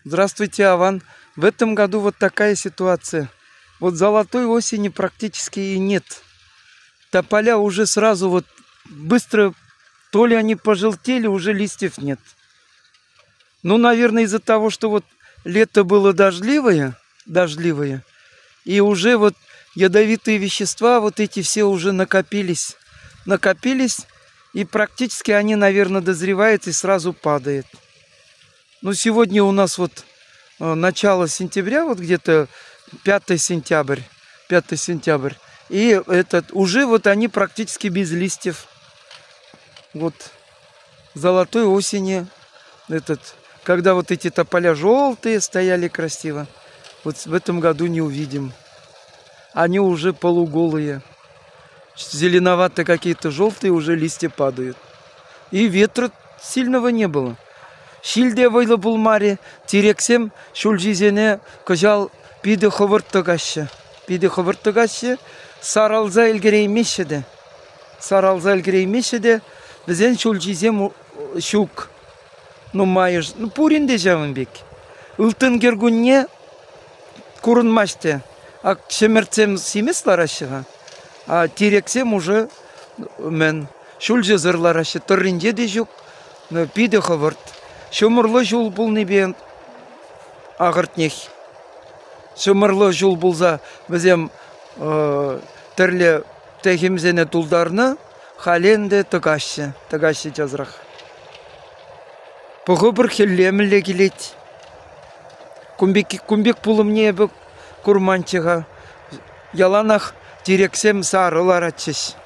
Здравствуйте, Аван. В этом году вот такая ситуация. Вот золотой осени практически и нет. Тополя уже сразу вот быстро, то ли они пожелтели, уже листьев нет. Ну, наверное, из-за того, что вот лето было дождливое, и уже вот ядовитые вещества, вот эти все уже накопились, и практически они, наверное, дозревают и сразу падают. Ну, сегодня у нас вот начало сентября, вот где-то 5 сентябрь, и уже вот они практически без листьев. Вот золотой осени, когда вот эти тополя желтые стояли красиво, вот в этом году не увидим. Они уже полуголые, зеленовато какие-то желтые, уже листья падают. И ветра сильного не было. Шилде войлы булмари, тирексем, шульжизене, кожал пиде ховырттыгашы. Саралза элгереймешеде. Бізен шульжизем шук. Ну, майыш, ну, пуринде жавынбек. Үлтін кергунне курынмаште. А шемерцем симес ларашыға. А тирексем уже мен шульжи зырларашы. Тұрринде де жук, пиде ховырт. Шумырлы жол бұл небен ағыртнех. Шумырлы жол бұлза бізем түрлі тәхімзене тұлдарны халенде тұғашы жазырақ. Бұғы бір хеллемілі келет. Күмбек бұлым не бұк күрманчыға. Яланақ дирексем сарылар атшыш.